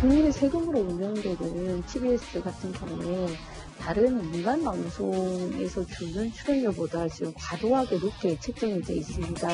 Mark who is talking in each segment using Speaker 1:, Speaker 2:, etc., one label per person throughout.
Speaker 1: 국민의 세금으로 운영되는 TBS 같은 경우에 다른 민간 방송에서 주는 출연료보다 지금 과도하게 높게 책정이 되어 있습니다.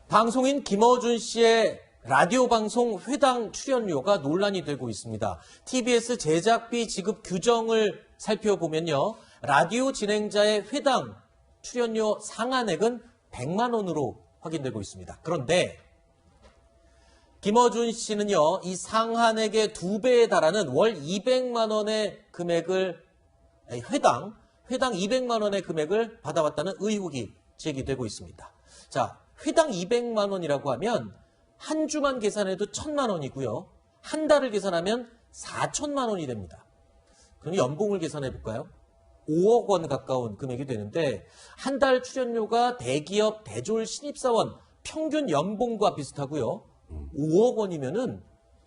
Speaker 2: 방송인 김어준 씨의 라디오 방송 회당 출연료가 논란이 되고 있습니다. TBS 제작비 지급 규정을 살펴보면요. 라디오 진행자의 회당 출연료 상한액은 100만 원으로 확인되고 있습니다. 그런데 김어준 씨는요. 이 상한액의 2배에 달하는 월 200만 원의 금액을 회당 200만 원의 금액을 받아왔다는 의혹이 제기되고 있습니다. 자, 회당 200만 원이라고 하면 한 주만 계산해도 1,000만 원이고요. 한 달을 계산하면 4천만 원이 됩니다. 그럼 연봉을 계산해 볼까요? 5억 원 가까운 금액이 되는데 한 달 출연료가 대기업 대졸 신입사원 평균 연봉과 비슷하고요. 5억 원이면은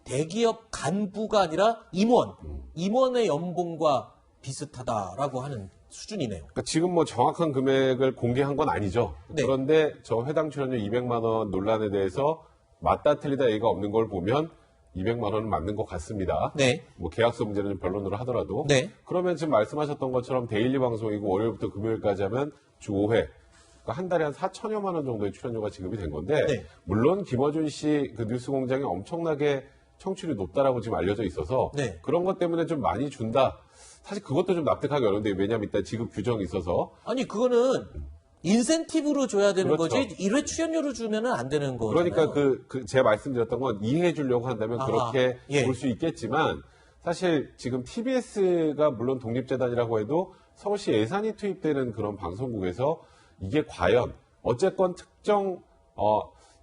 Speaker 2: 대기업 간부가 아니라 임원의 연봉과 비슷하다라고 하는 수준이네요.
Speaker 3: 그러니까 지금 뭐 정확한 금액을 공개한 건 아니죠.
Speaker 2: 네.
Speaker 3: 그런데 저 회당 출연료 200만 원 논란에 대해서 맞다 틀리다 얘기가 없는 걸 보면 200만 원은 맞는 것 같습니다.
Speaker 2: 네.
Speaker 3: 뭐 계약서 문제는 좀 변론으로 하더라도.
Speaker 2: 네.
Speaker 3: 그러면 지금 말씀하셨던 것처럼 데일리 방송이고 월요일부터 금요일까지 하면 주 5회. 그러니까 한 달에 한 4천여만 원 정도의 출연료가 지급이 된 건데
Speaker 2: 네.
Speaker 3: 물론 김어준 씨 그 뉴스공장이 엄청나게 청취율이 높다라고 지금 알려져 있어서
Speaker 2: 네.
Speaker 3: 그런 것 때문에 좀 많이 준다. 사실 그것도 좀 납득하기 어려운데 왜냐하면 이따 지급 규정이 있어서
Speaker 2: 아니 그거는 인센티브로 줘야 되는
Speaker 3: 그렇죠.
Speaker 2: 거지 1회 출연료로 주면은 안 되는 거잖아요.
Speaker 3: 그러니까 제가 말씀드렸던 건 이해해 주려고 한다면 그렇게
Speaker 2: 예.
Speaker 3: 볼 수 있겠지만 사실 지금 TBS가 물론 독립재단이라고 해도 서울시 예산이 투입되는 그런 방송국에서 이게 과연 어쨌건 특정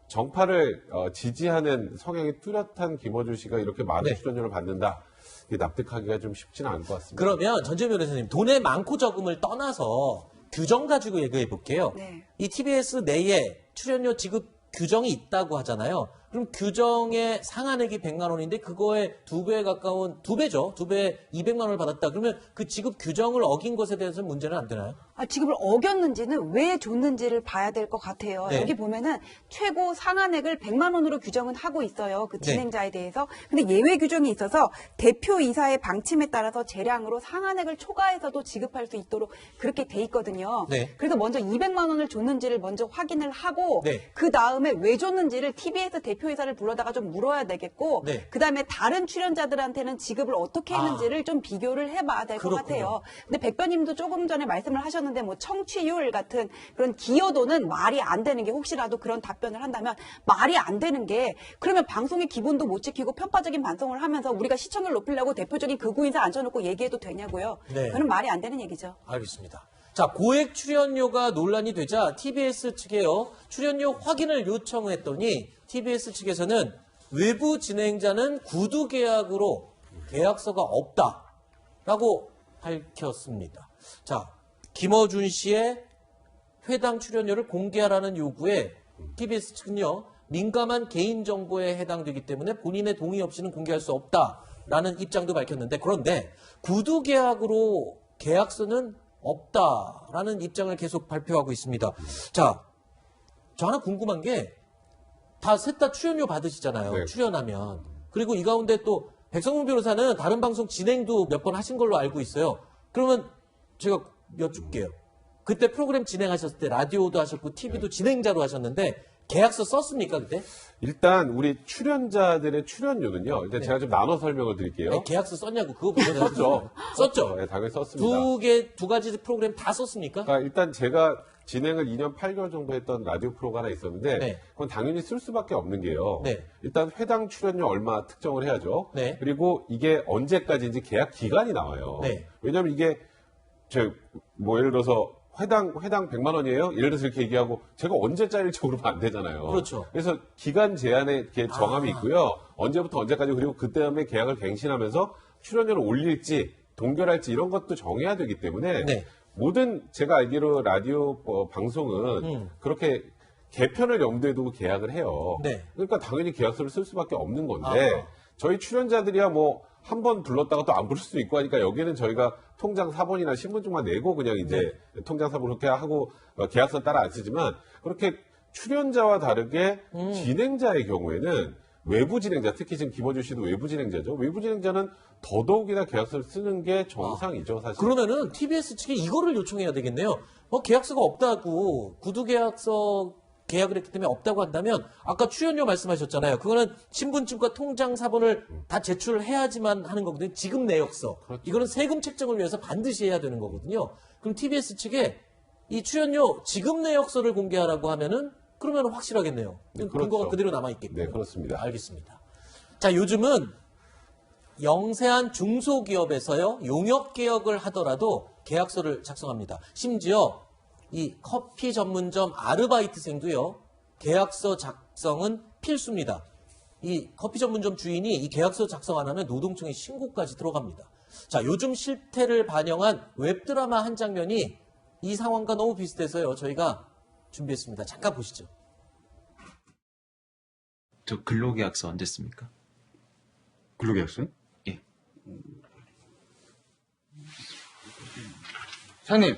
Speaker 3: 정파를 지지하는 성향이 뚜렷한 김어준 씨가 이렇게 많은
Speaker 2: 네.
Speaker 3: 출연료를 받는다. 이게 납득하기가 좀 쉽지는 않을 것 같습니다.
Speaker 2: 그러면 전재현 변호사님 돈의 많고 적음을 떠나서 규정 가지고 얘기해 볼게요.
Speaker 4: 네.
Speaker 2: 이 TBS 내에 출연료 지급 규정이 있다고 하잖아요. 그럼 규정의 상한액이 100만 원인데 그거에 2배에 가까운 2배죠. 2배에 200만 원을 받았다. 그러면 그 지급 규정을 어긴 것에 대해서는 문제는 안 되나요?
Speaker 4: 지급을 어겼는지는 왜 줬는지를 봐야 될 것 같아요.
Speaker 2: 네.
Speaker 4: 여기 보면은 최고 상한액을 100만 원으로 규정은 하고 있어요. 그 진행자에 대해서. 근데 예외 규정이 있어서 대표이사의 방침에 따라서 재량으로 상한액을 초과해서도 지급할 수 있도록 그렇게 돼 있거든요.
Speaker 2: 네.
Speaker 4: 그래서 먼저 200만 원을 줬는지를 먼저 확인을 하고
Speaker 2: 네.
Speaker 4: 그 다음에 왜 줬는지를 TBS 대표이사를 불러다가 좀 물어야 되겠고
Speaker 2: 네.
Speaker 4: 그 다음에 다른 출연자들한테는 지급을 어떻게 했는지를 좀 비교를 해봐야 될 것
Speaker 2: 그렇군요.
Speaker 4: 같아요. 근데 백변님도 조금 전에 말씀을 하셨는데 뭐 청취율 같은 그런 기여도는 말이 안 되는 게 혹시라도 그런 답변을 한다면 말이 안 되는 게 그러면 방송의 기본도 못 지키고 편파적인 방송을 하면서 우리가 시청률 높이려고 대표적인 극우 인사 앉혀놓고 얘기해도 되냐고요.
Speaker 2: 네.
Speaker 4: 그건 말이 안 되는 얘기죠.
Speaker 2: 알겠습니다. 자, 고액 출연료가 논란이 되자 TBS 측에요. 출연료 확인을 요청했더니 TBS 측에서는 외부 진행자는 구두 계약으로 계약서가 없다라고 밝혔습니다. 자, 김어준 씨의 회당 출연료를 공개하라는 요구에 TBS 측은요. 민감한 개인정보에 해당되기 때문에 본인의 동의 없이는 공개할 수 없다라는 입장도 밝혔는데 그런데 구두 계약으로 계약서는 없다라는 입장을 계속 발표하고 있습니다. 자, 저 하나 궁금한 게 다 셋 다 출연료 받으시잖아요.
Speaker 3: 네.
Speaker 2: 출연하면. 그리고 이 가운데 또 백성문 변호사는 다른 방송 진행도 몇 번 하신 걸로 알고 있어요. 그러면 제가 여쭐게요. 그때 프로그램 진행하셨을 때 라디오도 하셨고 TV도 진행자로 하셨는데 계약서 썼습니까 그때?
Speaker 3: 일단 우리 출연자들의 출연료는요. 일단 제가 좀 나눠 설명을 드릴게요.
Speaker 2: 아니, 계약서 썼냐고 그거 보면
Speaker 3: 썼죠.
Speaker 2: 썼죠.
Speaker 3: 네, 당연히 썼습니다.
Speaker 2: 두 가지 프로그램 다 썼습니까?
Speaker 3: 그러니까 일단 제가 진행을 2년 8개월 정도 했던 라디오 프로가 하나 있었는데
Speaker 2: 네.
Speaker 3: 그건 당연히 쓸 수밖에 없는 게요.
Speaker 2: 네.
Speaker 3: 일단 회당 출연료 얼마 특정을 해야죠.
Speaker 2: 네.
Speaker 3: 그리고 이게 언제까지인지 계약 기간이 나와요.
Speaker 2: 네.
Speaker 3: 왜냐하면 이게 뭐 예를 들어서 회당 100만 원이에요? 예를 들어서 이렇게 얘기하고 제가 언제 짜릴지 모르면 안 되잖아요.
Speaker 2: 그렇죠.
Speaker 3: 그래서 기간 제한에 이렇게 정함이 있고요. 언제부터 언제까지 그리고 그다음에 계약을 갱신하면서 출연료를 올릴지 동결할지 이런 것도 정해야 되기 때문에
Speaker 2: 네.
Speaker 3: 모든 제가 알기로 라디오 방송은 그렇게 개편을 염두에 두고 계약을 해요.
Speaker 2: 네.
Speaker 3: 그러니까 당연히 계약서를 쓸 수밖에 없는 건데 저희 출연자들이야 뭐 한 번 불렀다가 또 안 부를 수도 있고 하니까 여기는 저희가 통장 사본이나 신분증만 내고 그냥 이제 통장 사본 그렇게 하고 계약서 따라 안 쓰지만 그렇게 출연자와 다르게 진행자의 경우에는 외부 진행자, 특히 지금 김어준 씨도 외부 진행자죠. 외부 진행자는 더더욱이나 계약서를 쓰는 게 정상이죠, 사실.
Speaker 2: 그러면은 TBS 측에 이거를 요청해야 되겠네요. 계약서가 없다고 구두 계약서 계약을 했기 때문에 없다고 한다면 아까 출연료 말씀하셨잖아요. 그거는 신분증과 통장 사본을 다 제출을 해야지만 하는 거거든요. 지급 내역서.
Speaker 3: 그렇죠.
Speaker 2: 이거는 세금 책정을 위해서 반드시 해야 되는 거거든요. 그럼 TBS 측에 이 출연료 지급 내역서를 공개하라고 하면은 그러면 확실하겠네요.
Speaker 3: 그렇죠.
Speaker 2: 근거가 그대로 남아있겠고.
Speaker 3: 네, 그렇습니다.
Speaker 2: 알겠습니다. 자, 요즘은 영세한 중소기업에서요, 용역개혁을 하더라도 계약서를 작성합니다. 심지어 이 커피 전문점 아르바이트생도요, 계약서 작성은 필수입니다. 이 커피 전문점 주인이 이 계약서 작성 안 하면 노동청에 신고까지 들어갑니다. 자, 요즘 실태를 반영한 웹드라마 한 장면이 이 상황과 너무 비슷해서요, 저희가 준비했습니다. 잠깐 보시죠.
Speaker 5: 저 근로계약서 언제 씁니까?
Speaker 6: 근로계약서요?
Speaker 5: 예.
Speaker 6: 사장님,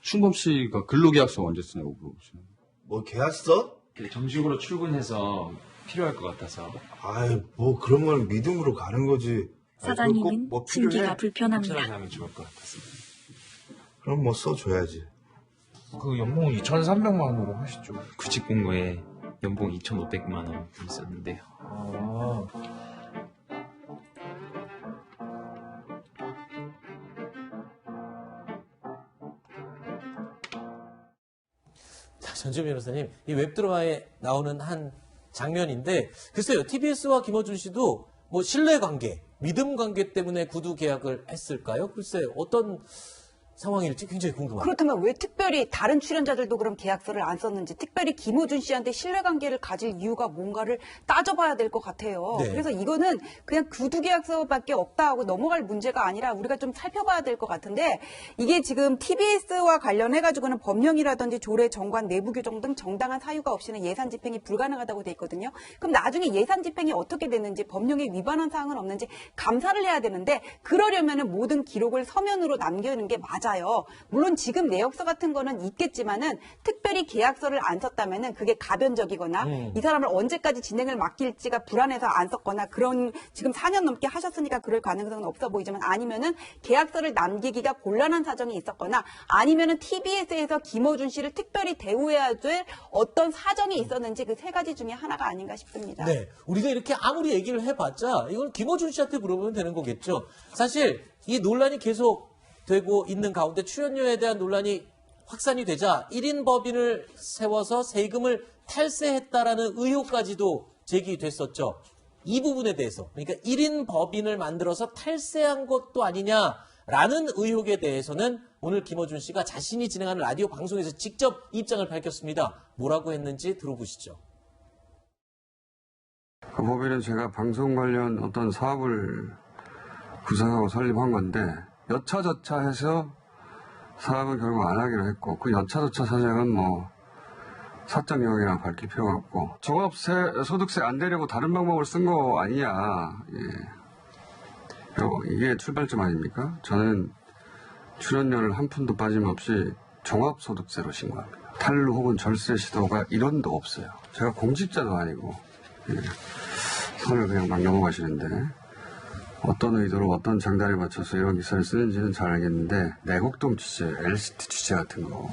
Speaker 6: 충범 씨가 근로계약서 언제 쓰냐고 물어보시는.
Speaker 7: 뭐 계약서?
Speaker 5: 정식으로 출근해서 필요할 것 같아서.
Speaker 7: 아이 뭐 그런 건 믿음으로 가는 거지.
Speaker 8: 사장님은
Speaker 7: 뭐
Speaker 8: 신기가
Speaker 7: 필요해?
Speaker 5: 확실하게
Speaker 8: 불편합니다.
Speaker 5: 하면 좋을 것 같아서.
Speaker 7: 그럼 뭐 써줘야지.
Speaker 9: 그 연봉은 2,300만 원으로 하시죠.
Speaker 5: 구직 공고에 연봉 2,500만 원 있었는데요.
Speaker 9: 아,
Speaker 2: 자, 전지현 변호사님, 이 웹드라마에 나오는 한 장면인데, 글쎄요, TBS와 김어준 씨도 뭐 신뢰관계, 믿음 관계 때문에 구두 계약을 했을까요? 글쎄, 어떤 상황일지 굉장히 궁금합니다.
Speaker 4: 그렇다면 왜 특별히 다른 출연자들도 그럼 계약서를 안 썼는지, 특별히 김호준 씨한테 신뢰관계를 가질 이유가 뭔가를 따져봐야 될 것 같아요.
Speaker 2: 네.
Speaker 4: 그래서 이거는 그냥 구두 계약서밖에 없다 하고 넘어갈 문제가 아니라 우리가 좀 살펴봐야 될 것 같은데, 이게 지금 TBS와 관련해가지고는 법령이라든지 조례, 정관, 내부 규정 등 정당한 사유가 없이는 예산 집행이 불가능하다고 돼 있거든요. 그럼 나중에 예산 집행이 어떻게 됐는지, 법령에 위반한 사항은 없는지 감사를 해야 되는데, 그러려면은 모든 기록을 서면으로 남기는 게 맞아요. 물론 지금 내역서 같은 거는 있겠지만은 특별히 계약서를 안 썼다면은 그게 가변적이거나 이 사람을 언제까지 진행을 맡길지가 불안해서 안 썼거나, 그런 지금 4년 넘게 하셨으니까 그럴 가능성은 없어 보이지만, 아니면은 계약서를 남기기가 곤란한 사정이 있었거나, 아니면은 TBS에서 김어준 씨를 특별히 대우해야 될 어떤 사정이 있었는지, 그 세 가지 중에 하나가 아닌가 싶습니다.
Speaker 2: 네, 우리가 이렇게 아무리 얘기를 해봤자 이건 김어준 씨한테 물어보면 되는 거겠죠. 사실 이 논란이 계속 되고 있는 가운데 출연료에 대한 논란이 확산이 되자 1인 법인을 세워서 세금을 탈세했다라는 의혹까지도 제기됐었죠. 이 부분에 대해서, 그러니까 1인 법인을 만들어서 탈세한 것도 아니냐라는 의혹에 대해서는 오늘 김어준 씨가 자신이 진행하는 라디오 방송에서 직접 입장을 밝혔습니다. 뭐라고 했는지 들어보시죠.
Speaker 6: 그 법인은 제가 방송 관련 어떤 사업을 구상하고 설립한 건데, 여차저차 해서 사업은 결국 안 하기로 했고, 그 여차저차 사정은 뭐 사적 영역이랑 밝힐 필요가 없고, 종합세 소득세 안 내려고 다른 방법을 쓴 거 아니냐. 이게 출발점 아닙니까? 저는 출연료를 한 푼도 빠짐없이 종합소득세로 신고합니다. 탈루 혹은 절세 시도가 1원도 없어요. 제가 공직자도 아니고 선을 그냥 막 넘어가시는데, 어떤 의도로 어떤 장단에 맞춰서 이런 기사를 쓰는지는 잘 알겠는데, 내곡동 취재, LCT 취재 같은 거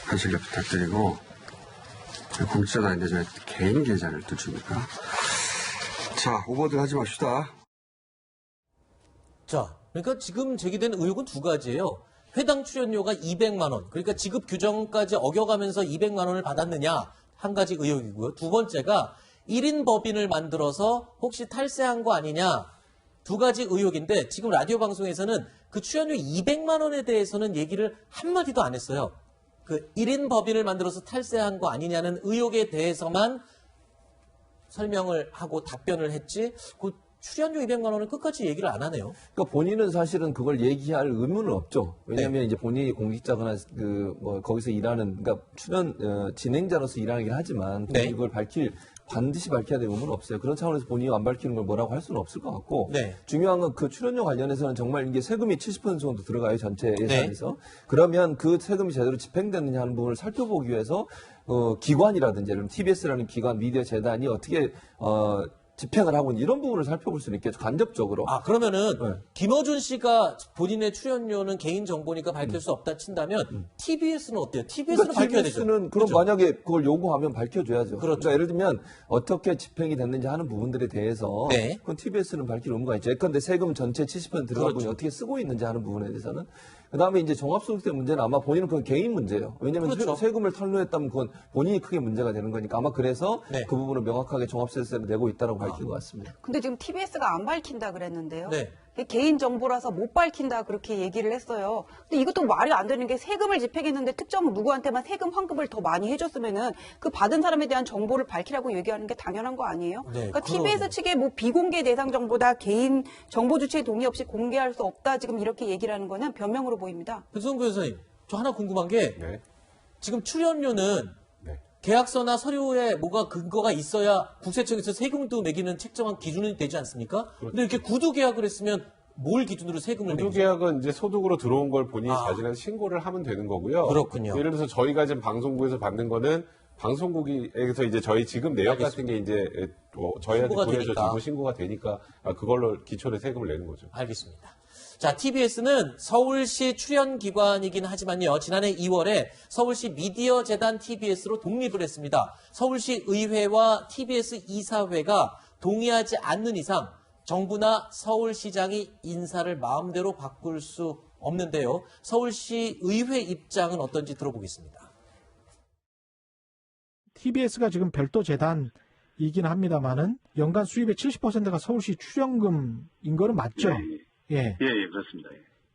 Speaker 6: 하시길 부탁드리고, 공직자도 아닌데 제가 개인 계좌를 또 줍니까? 자, 오버드 하지 맙시다.
Speaker 2: 자, 그러니까 지금 제기된 의혹은 두 가지예요. 회당 출연료가 200만 원, 그러니까 지급 규정까지 어겨가면서 200만 원을 받았느냐, 한 가지 의혹이고요. 두 번째가 1인 법인을 만들어서 혹시 탈세한 거 아니냐, 두 가지 의혹인데, 지금 라디오 방송에서는 그 출연료 200만 원에 대해서는 얘기를 한마디도 안 했어요. 그 1인 법인을 만들어서 탈세한 거 아니냐는 의혹에 대해서만 설명을 하고 답변을 했지, 그 출연료 200만 원은 끝까지 얘기를 안 하네요.
Speaker 10: 그러니까 본인은 사실은 그걸 얘기할 의무는 없죠. 왜냐하면 이제 본인이 공직자거나 거기서 일하는, 그러니까 진행자로서 일하긴 하지만
Speaker 2: 네.
Speaker 10: 이걸 밝힐 반드시 밝혀야 될 의무는 없어요. 그런 차원에서 본인이 안 밝히는 걸 뭐라고 할 수는 없을 것 같고
Speaker 2: 네.
Speaker 10: 중요한 건 그 출연료 관련해서는 정말 이게 세금이 70% 정도 들어가요. 전체 예산에서. 그러면 그 세금이 제대로 집행됐느냐 하는 부분을 살펴보기 위해서 기관이라든지 예를 들면 TBS라는 기관, 미디어 재단이 어떻게 집행을 하고 이런 부분을 살펴볼 수는 있겠죠. 간접적으로.
Speaker 2: 아, 그러면은
Speaker 10: 네.
Speaker 2: 김어준 씨가 본인의 출연료는 개인 정보니까 밝힐 수 없다 친다면 TBS는 어때요? TBS는 밝혀야 되죠.
Speaker 10: TBS는 그럼
Speaker 2: 그렇죠?
Speaker 10: 만약에 그걸 요구하면 밝혀줘야죠.
Speaker 2: 그렇죠.
Speaker 10: 그러니까 예를 들면 어떻게 집행이 됐는지 하는 부분들에 대해서
Speaker 2: 네.
Speaker 10: 그건 TBS는 밝힐 의무가 있죠. 예컨대 세금 전체 70% 들어가고
Speaker 2: 그렇죠.
Speaker 10: 어떻게 쓰고 있는지 하는 부분에 대해서는. 그다음에 이제 종합소득세 문제는 아마 본인은 그건 개인 문제예요. 왜냐하면
Speaker 2: 그렇죠.
Speaker 10: 세금을 탈루했다면 그건 본인이 크게 문제가 되는 거니까 아마 그래서
Speaker 2: 네.
Speaker 10: 그 부분을 명확하게 종합세를 내고 있다고 밝힌 것 같습니다.
Speaker 4: 근데 지금 TBS가 안 밝힌다 그랬는데요.
Speaker 2: 네.
Speaker 4: 개인 정보라서 못 밝힌다 그렇게 얘기를 했어요. 근데 이것도 말이 안 되는 게 세금을 집행했는데 특정 누구한테만 세금 환급을 더 많이 해줬으면은 그 받은 사람에 대한 정보를 밝히라고 얘기하는 게 당연한 거 아니에요?
Speaker 2: 네,
Speaker 4: 그러니까
Speaker 2: 그러네요.
Speaker 4: TBS 측에 뭐 비공개 대상 정보다 개인 정보 주체의 동의 없이 공개할 수 없다 지금 이렇게 얘기를 하는 거는 변명으로 보입니다.
Speaker 2: 백성구 교수님, 저 하나 궁금한 게
Speaker 3: 네.
Speaker 2: 지금 출연료는
Speaker 3: 네.
Speaker 2: 계약서나 서류에 뭐가 근거가 있어야 국세청에서 세금도 매기는 책정한 기준이 되지 않습니까? 근데 이렇게 구두 계약을 했으면 뭘 기준으로 세금을
Speaker 3: 구두
Speaker 2: 매기죠?
Speaker 3: 계약은 이제 소득으로 들어온 걸 본인이 자진해서 신고를 하면 되는 거고요.
Speaker 2: 그렇군요.
Speaker 3: 예를 들어서 저희가 지금 방송국에서 받는 거는 방송국에서 이제 저희 지금 내역 같은 게 이제 저희한테
Speaker 2: 신고가
Speaker 3: 보내져지고
Speaker 2: 되니까.
Speaker 3: 신고가 되니까 그걸로 기초로 세금을 내는 거죠.
Speaker 2: 알겠습니다. 자, TBS는 서울시 출연기관이긴 하지만요. 지난해 2월에 서울시 미디어 재단 TBS로 독립을 했습니다. 서울시 의회와 TBS 이사회가 동의하지 않는 이상 정부나 서울시장이 인사를 마음대로 바꿀 수 없는데요. 서울시 의회 입장은 어떤지 들어보겠습니다.
Speaker 8: TBS가 지금 별도 재단이긴 합니다만은 연간 수입의 70%가 서울시 출연금인 거는 맞죠? 예.
Speaker 11: 그렇습니다.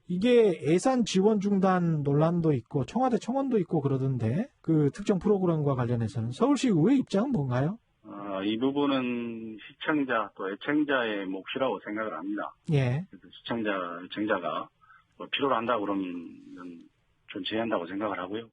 Speaker 8: 이게 예산 지원 중단 논란도 있고 청와대 청원도 있고 그러던데 그 특정 프로그램과 관련해서는 서울시 의회 입장은 뭔가요?
Speaker 11: 이 부분은 시청자 또 애청자의 몫이라고 생각을 합니다.
Speaker 8: 예.
Speaker 11: 그래서 시청자, 애청자가 뭐 필요로 한다 그러면 존재한다고 생각을 하고요.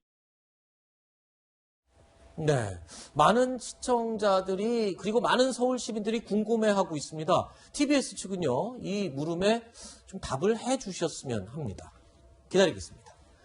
Speaker 2: 네. 많은 시청자들이 그리고 많은 서울 시민들이 궁금해하고 있습니다. TBS 측은요, 이 물음에 좀 답을 해 주셨으면 합니다. 기다리겠습니다.